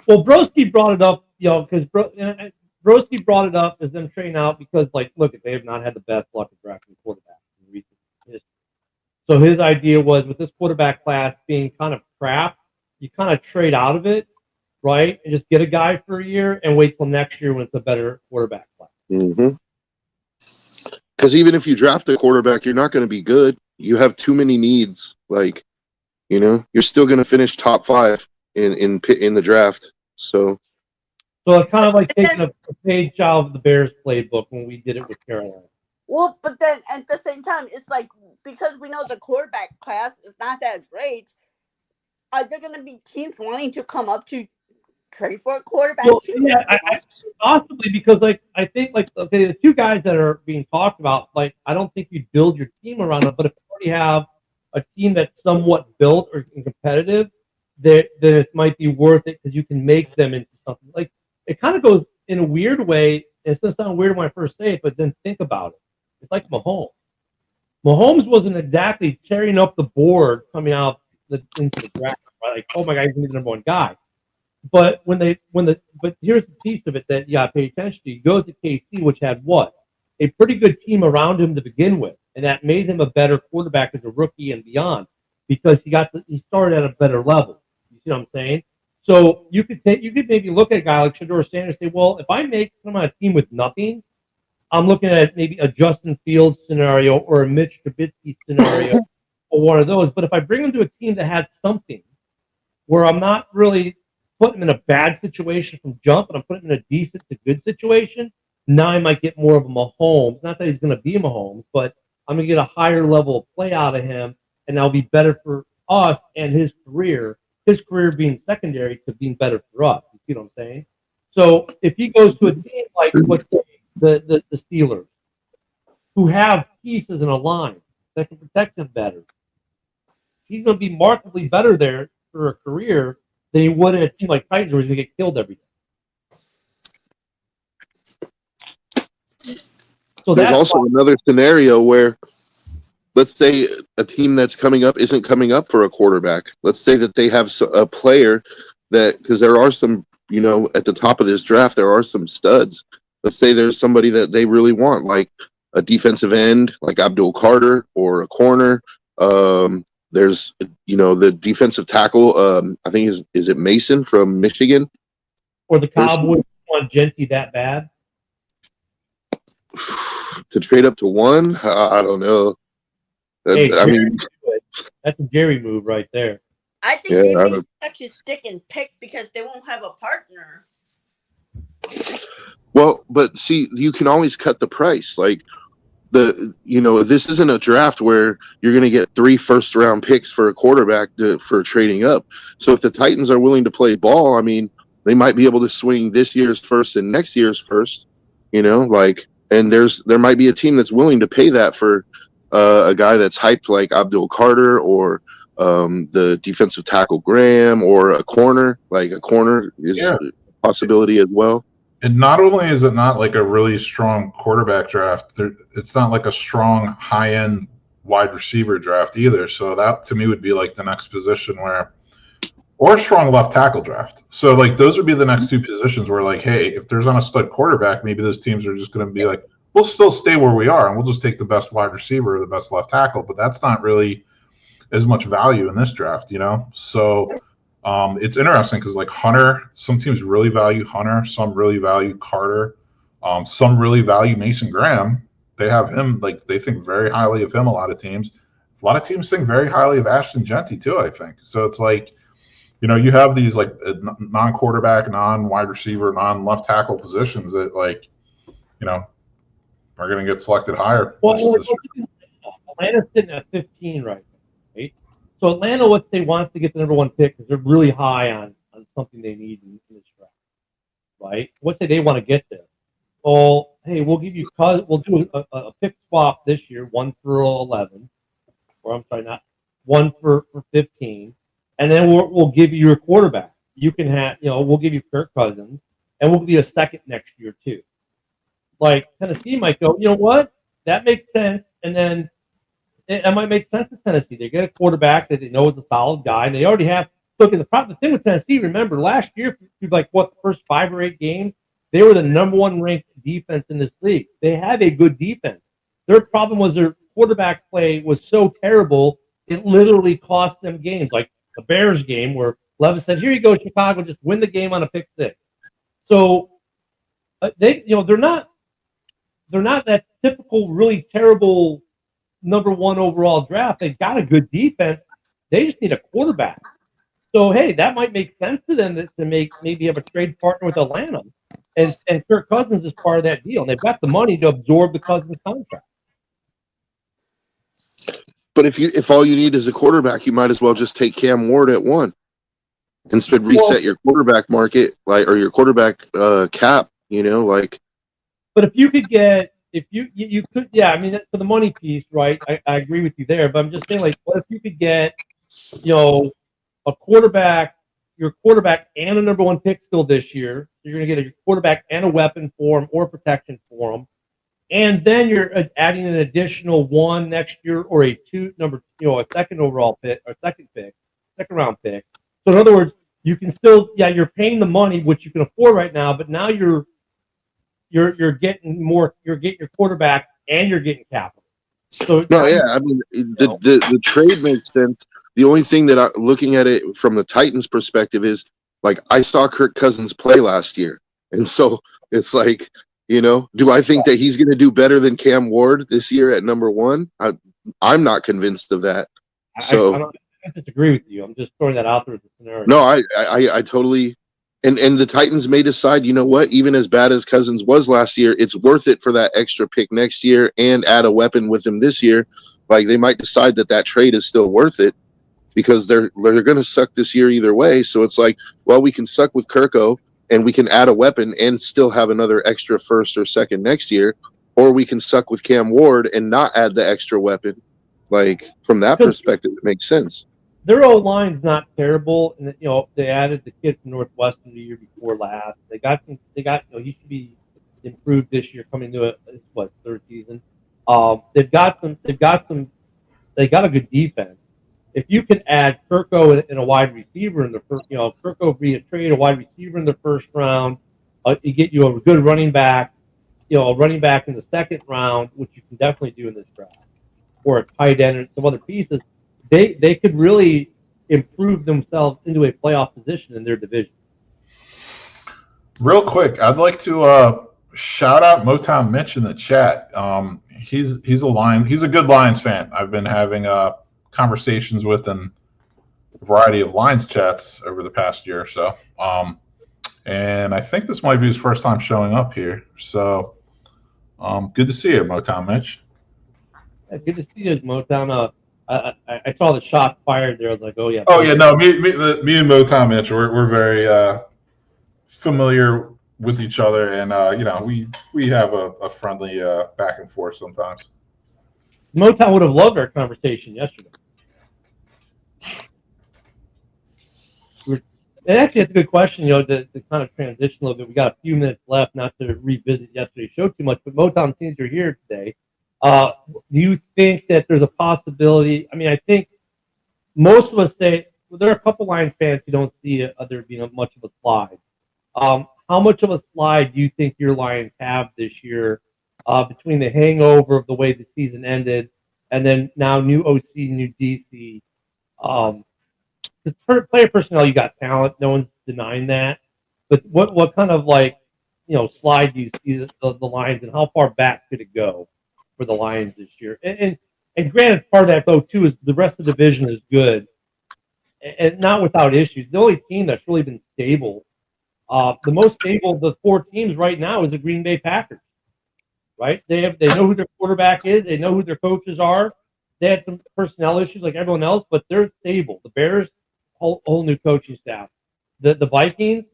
Well, Broski brought it up, because Broski brought it up as them trading out because, look, they have not had the best luck at drafting quarterbacks in recent history. So his idea was, with this quarterback class being kind of crap, you kind of trade out of it, right, and just get a guy for a year and wait till next year when it's a better quarterback class. Mm-hmm. Because even if you draft a quarterback, you're not going to be good. You have too many needs. You're still going to finish top 5 in the draft. So it's kind of like taking a page out of the Bears playbook when we did it with Carolina. Well, but then at the same time, it's like, because we know the quarterback class is not that great, are there going to be teams wanting to come up to trade for a quarterback? Well, yeah, I possibly, because I think the 2 guys that are being talked about, I don't think you build your team around them, but if you already have a team that's somewhat built or competitive, then it might be worth it because you can make them into something. It kind of goes in a weird way, and it's going to sound weird when I first say it, but then think about it. It's like Mahomes. Mahomes wasn't exactly tearing up the board coming out into the draft, right? Oh my God, he's going to be the number 1 guy. But but here's the piece of it that you got to pay attention to. He goes to KC, which had what? A pretty good team around him to begin with, and that made him a better quarterback as a rookie and beyond because he started at a better level. You see what I'm saying? So you could maybe look at a guy like Shedeur Sanders and say, well, if I make some on a team with nothing, I'm looking at maybe a Justin Fields scenario or a Mitch Trubisky scenario or one of those. But if I bring him to a team that has something where I'm not really putting him in a bad situation from jump, and I'm putting him in a decent to good situation, now I might get more of a Mahomes. Not that he's going to be a Mahomes, but I'm going to get a higher level of play out of him, and that'll be better for us and his career being secondary to being better for us. You see what I'm saying? So if he goes to a team like, let's say, the Steelers, who have pieces in a line that can protect him better, he's going to be markedly better there for a career than he would in a team like Titans where he's going to get killed every day. So there's also another scenario where, let's say a team that's coming up isn't coming up for a quarterback. Let's say that they have a player because there are some, at the top of this draft, there are some studs. Let's say there's somebody that they really want, like a defensive end, like Abdul Carter, or a corner, There's, the defensive tackle. I think is it Mason from Michigan? Or the Cowboys want Genty that bad? To trade up to one? I don't know. Hey, mean, that's a Jerry move right there. I think they may actually stick and pick because they won't have a partner. Well, but see, you can always cut the price. Like this isn't a draft where you're going to get 3 first-round picks for a quarterback for trading up. So if the Titans are willing to play ball, I mean, they might be able to swing this year's first and next year's first. And there might be a team that's willing to pay that for a guy that's hyped like Abdul Carter or the defensive tackle Graham or a corner. Like a corner is a possibility as well. And not only is it not like a really strong quarterback draft, it's not like a strong high-end wide receiver draft either. So that to me would be like the next position or a strong left tackle draft. So like those would be the next 2 positions where like, hey, if there's on a stud quarterback, maybe those teams are just going to be like, we'll still stay where we are and we'll just take the best wide receiver or the best left tackle. But that's not really as much value in this draft, So it's interesting because like Hunter, some teams really value Hunter, some really value Carter, some really value Mason Graham. They have him, like they think very highly of him. A lot of teams think very highly of Ashton Genty too, I think. So it's like, you have these like non-quarterback, non-wide receiver, non-left tackle positions that like, are going to get selected higher. Well, Atlanta's sitting at 15 right now, right? So Atlanta, let's say, wants to get the number 1 pick because they're really high on something they need in this draft, right? Let's say they want to get there. Well, hey, we'll do a pick swap this year, 1 for 11, or I'm sorry, not 1 for 15, and then we'll give you your quarterback. You can have, we'll give you Kirk Cousins, and we'll give you a second next year too. Like Tennessee might go, you know what? That makes sense, and then it might make sense to Tennessee. They get a quarterback that they know is a solid guy, and they already have. Look, the thing with Tennessee, remember, last year, the first 5 or 8 games, they were the number 1 ranked defense in this league. They have a good defense. Their problem was their quarterback play was so terrible, it literally cost them games. Like the Bears game where Levis said, here you go, Chicago, just win the game on a pick 6. So they're not that typical, really terrible number 1 overall draft. They've got a good defense. They just need a quarterback. So hey, that might make sense to them to maybe have a trade partner with Atlanta, and Kirk Cousins is part of that deal. And they've got the money to absorb the Cousins contract. But if all you need is a quarterback, you might as well just take Cam Ward at 1. Instead, reset your quarterback market, or your quarterback cap. But if you could get. If you could, I mean, for the money piece, right? I agree with you there. But I'm just saying, like, what if you could get, a quarterback, your quarterback and a number 1 pick still this year? So you're going to get a quarterback and a weapon for him or protection for him, and then you're adding an additional 1 next year or a second overall pick or second round pick. So in other words, you can still, you're paying the money which you can afford right now, but now you're getting more. You're getting your quarterback and you're getting capital. So I mean, the trade makes sense. The only thing that looking at it from the Titans' perspective is like I saw Kirk Cousins play last year, and so it's like, do I think that he's going to do better than Cam Ward this year at number 1? I'm not convinced of that. So I disagree with you. I'm just throwing that out there as a scenario. No, I totally. And the Titans may decide, you know what, even as bad as Cousins was last year, it's worth it for that extra pick next year and add a weapon with him this year. Like they might decide that trade is still worth it because they're going to suck this year either way. So it's like, well, we can suck with Kirko and we can add a weapon and still have another extra first or second next year, or we can suck with Cam Ward and not add the extra weapon. Like from that perspective, it makes sense. Their O-line's not terrible, and they added the kid from Northwestern the year before last. They got he should be improved this year coming to third season. They got a good defense. If you can add Kirko and a wide receiver in the first, Kirko via trade, a wide receiver in the first round, you get you a good running back, a running back in the second round, which you can definitely do in this draft, or a tight end and some other pieces. they could really improve themselves into a playoff position in their division. Real quick, I'd like to shout out Motown Mitch in the chat. He's a good Lions fan. I've been having conversations with in a variety of Lions chats over the past year or so. And I think this might be his first time showing up here. So good to see you, Motown Mitch. Yeah, good to see you, Motown. I saw the shot fired there. I was like, oh yeah. Oh yeah, no, me and Motown Mitch, we're very familiar with each other, and we have a friendly back and forth sometimes. Motown would have loved our conversation yesterday. And actually, that's a good question. To kind of transition a little bit. We got a few minutes left, not to revisit yesterday's show too much. But Motown, since you're here today, do you think that there's a possibility? I mean, I think most of us say there are a couple Lions fans who don't see there being much of a slide. How much of a slide do you think your Lions have this year between the hangover of the way the season ended and then now new OC, new DC? Because player personnel, you got talent. No one's denying that. But what kind of slide do you see the Lions, and how far back could it go for the Lions this year? And granted, part of that though too is the rest of the division is good and not without issues. The only team that's really been stable, the most stable of the four teams right now is the Green Bay Packers. Right? They know who their quarterback is. They know who their coaches are. They had some personnel issues like everyone else, but they're stable. The Bears, whole new coaching staff. The Vikings,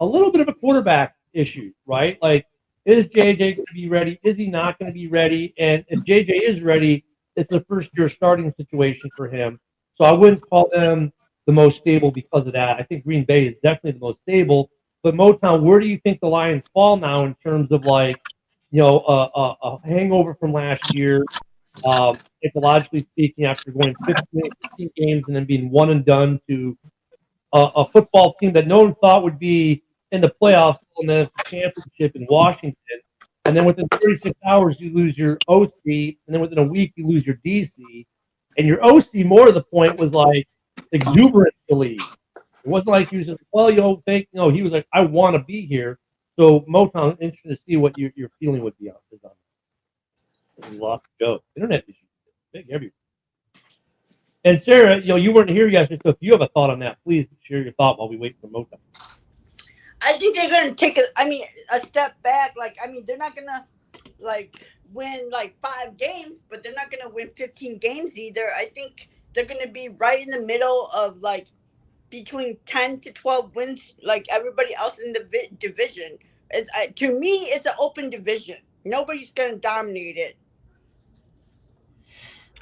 a little bit of a quarterback issue, right? Like, is JJ going to be ready? Is he not going to be ready? And if JJ is ready, it's a first-year starting situation for him. So I wouldn't call them the most stable because of that. I think Green Bay is definitely the most stable. But Motown, where do you think the Lions fall now in terms of a hangover from last year? Psychologically speaking, after going 15 games and then being one and done to a football team that no one thought would be in the playoffs in the championship in Washington, and then within 36 hours you lose your OC, and then within a week you lose your DC, and your OC, more to the point, was like exuberant to leave. It wasn't like he was just, he was like, I want to be here. So Motown, interested to see what your feeling would be on this. We lost Joe. Internet issues, big everywhere. And Sarah, you weren't here yesterday, so if you have a thought on that, please share your thought while we wait for Motown. I think they're going to take a step back. They're not going to win 5 games, but they're not going to win 15 games either. I think they're going to be right in the middle of between 10 to 12 wins, like everybody else in the division. To me, it's an open division. Nobody's going to dominate it.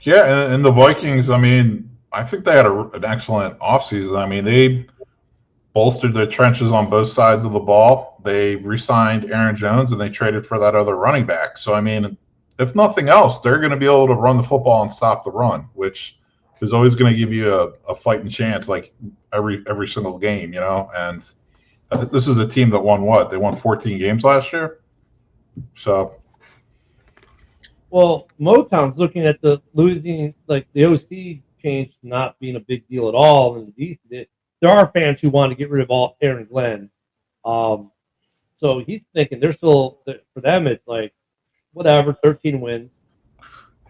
Yeah, and the Vikings, I think they had an excellent offseason. They bolstered their trenches on both sides of the ball. They re-signed Aaron Jones, and they traded for that other running back. So, if nothing else, they're going to be able to run the football and stop the run, which is always going to give you a fighting chance, every single game, And this is a team that won what? They won 14 games last year? So, well, Motown's looking at the losing, the OC change not being a big deal at all. And there are fans who want to get rid of Aaron Glenn. So he's thinking they're still, for them, it's whatever, 13 wins.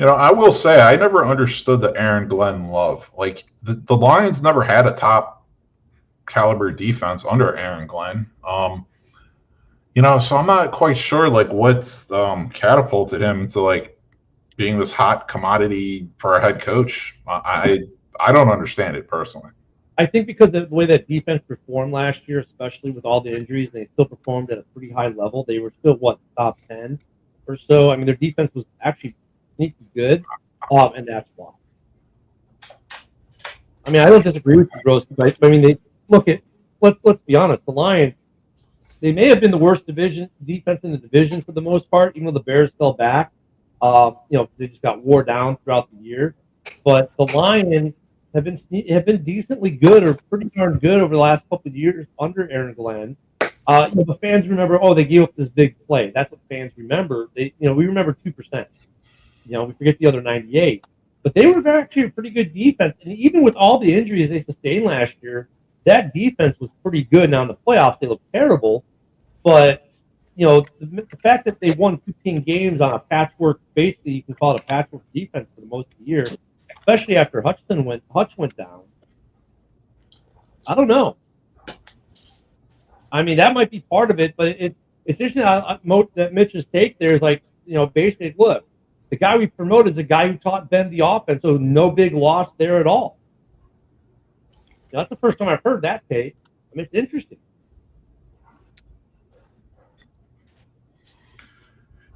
I will say I never understood the Aaron Glenn love. The Lions never had a top caliber defense under Aaron Glenn. So I'm not quite sure what's catapulted him to being this hot commodity for a head coach. I don't understand it personally. I think because of the way that defense performed last year, especially with all the injuries, they still performed at a pretty high level. They were still top 10 or so. Their defense was actually sneaky good, and that's why. I don't disagree with you, Gross, but let's be honest. The Lions, they may have been the worst defense in the division for the most part, even though the Bears fell back. They just got wore down throughout the year. But the Lions have been decently good, or pretty darn good, over the last couple of years under Aaron Glenn. The fans remember, they gave up this big play. That's what fans remember. We remember 2%. We forget the other 98. But they were actually a pretty good defense. And even with all the injuries they sustained last year, that defense was pretty good. Now in the playoffs, they look terrible. But, you know, the fact that they won 15 games on a patchwork, basically you can call it a patchwork defense for the most of the year, especially after Hutch went down. I don't know. I mean, that might be part of it, but it's interesting that Mitch's take there is like, you know, basically, look, the guy we promoted is the guy who taught Ben the offense, so no big loss there at all. Now, that's the first time I've heard that take. I mean, it's interesting.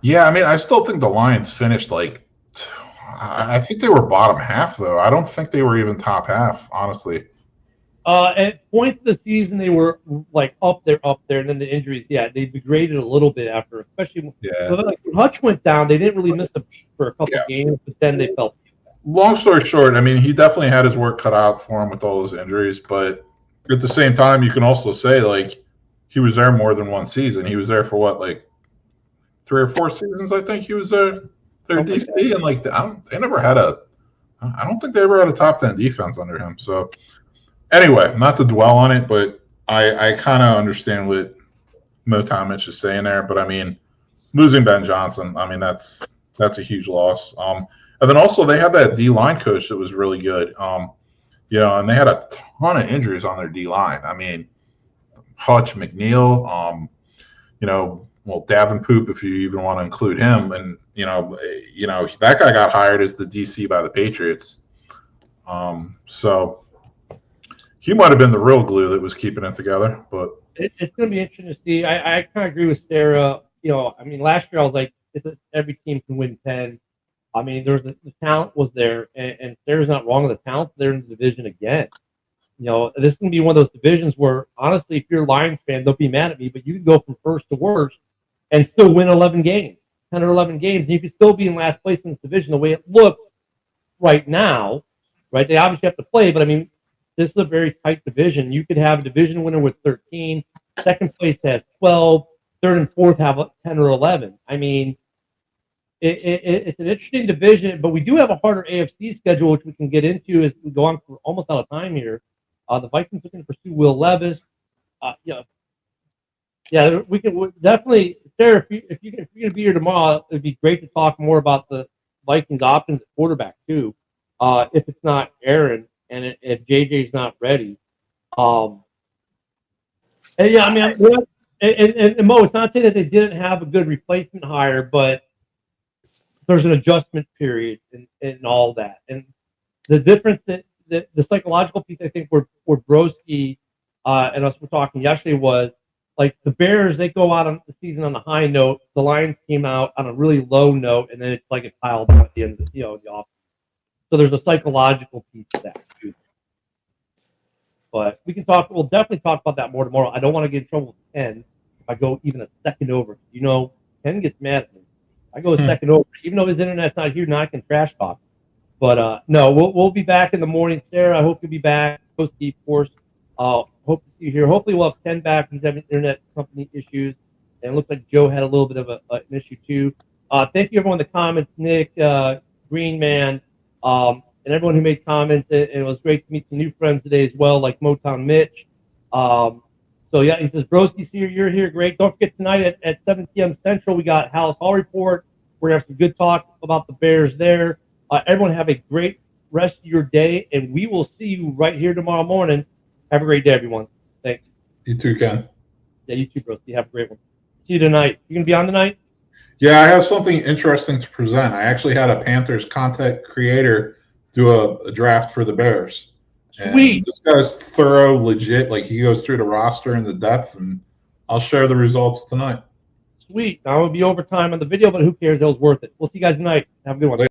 Yeah, I mean, I still think the Lions finished like, I think they were bottom half, though. I don't think they were even top half, honestly. At points of the season, they were like up there, and then the injuries, yeah, they degraded a little bit after, especially like when Hutch went down. They didn't really miss a beat for a couple games, but then they felt. Long story short, I mean, he definitely had his work cut out for him with all those injuries, but at the same time, you can also say like he was there more than one season. He was there for what, like 3 or 4 seasons, I think he was their DC, and like they never had I don't think they ever had a top 10 defense under him. So. Anyway, not to dwell on it, but I kind of understand what Mo Tomich is saying there. But I mean, losing Ben Johnson, I mean that's a huge loss. And then also they had that D line coach that was really good. You know, and they had a ton of injuries on their D line. I mean, Hutch, McNeil, you know, well Davenport, if you even want to include him, and you know that guy got hired as the DC by the Patriots. So. He might have been the real glue that was keeping it together, but it's going to be interesting to see. I kind of agree with Sarah. You know, I mean, last year I was like, every team can win 10. I mean, the talent was there, and Sarah's not wrong. The talent's there in the division again. You know, this is going to be one of those divisions where, honestly, if you're a Lions fan, don't be mad at me, but you can go from first to worst and still win 11 games, 10 or 11 games, and you can still be in last place in this division the way it looks right now, right? They obviously have to play, but I mean, this is a very tight division. You could have a division winner with 13, second place has 12, third and fourth have 10 or 11. I mean, it's an interesting division, but we do have a harder AFC schedule, which we can get into as we go on for almost out of time here. The Vikings looking to pursue Will Levis. We can definitely, Sarah, if you're going to be here tomorrow, it'd be great to talk more about the Vikings options at quarterback too. If it's not Aaron. And if JJ's not ready, and yeah, I mean, and Mo, it's not saying that they didn't have a good replacement hire, but there's an adjustment period and all that. And the difference that the psychological piece, I think, where Broski and us were talking yesterday was like the Bears, they go out on the season on a high note. The Lions came out on a really low note, and then it's like it piled on at the end of the off. So there's a psychological piece to that too. But we'll definitely talk about that more tomorrow. I don't want to get in trouble with Ken if I go even a second over. You know, Ken gets mad at me. I go a second over. Even though his internet's not here, now I can trash talk. But no, we'll be back in the morning. Sarah, I hope you'll be back. Of course. Hope to see you here. Hopefully we'll have Ken back. He's having internet company issues. And it looks like Joe had a little bit of an issue too. Thank you everyone in the comments. Nick, Green Man, and everyone who made comments. And it was great to meet some new friends today as well, like Motown Mitch. So yeah, he says, Broski, see you're here. Great. Don't forget tonight at 7 p.m. Central, we got Hal's Hall Report. We're going to have some good talk about the Bears there. Everyone have a great rest of your day, and we will see you right here tomorrow morning. Have a great day, everyone. Thanks. You too, Ken. Yeah, you too, Broski. Have a great one. See you tonight. You going to be on tonight? Yeah, I have something interesting to present. I actually had a Panthers content creator do a draft for the Bears. Sweet. And this guy's thorough, legit. Like, he goes through the roster and the depth, and I'll share the results tonight. Sweet. Now it will be overtime on the video, but who cares? It was worth it. We'll see you guys tonight. Have a good one.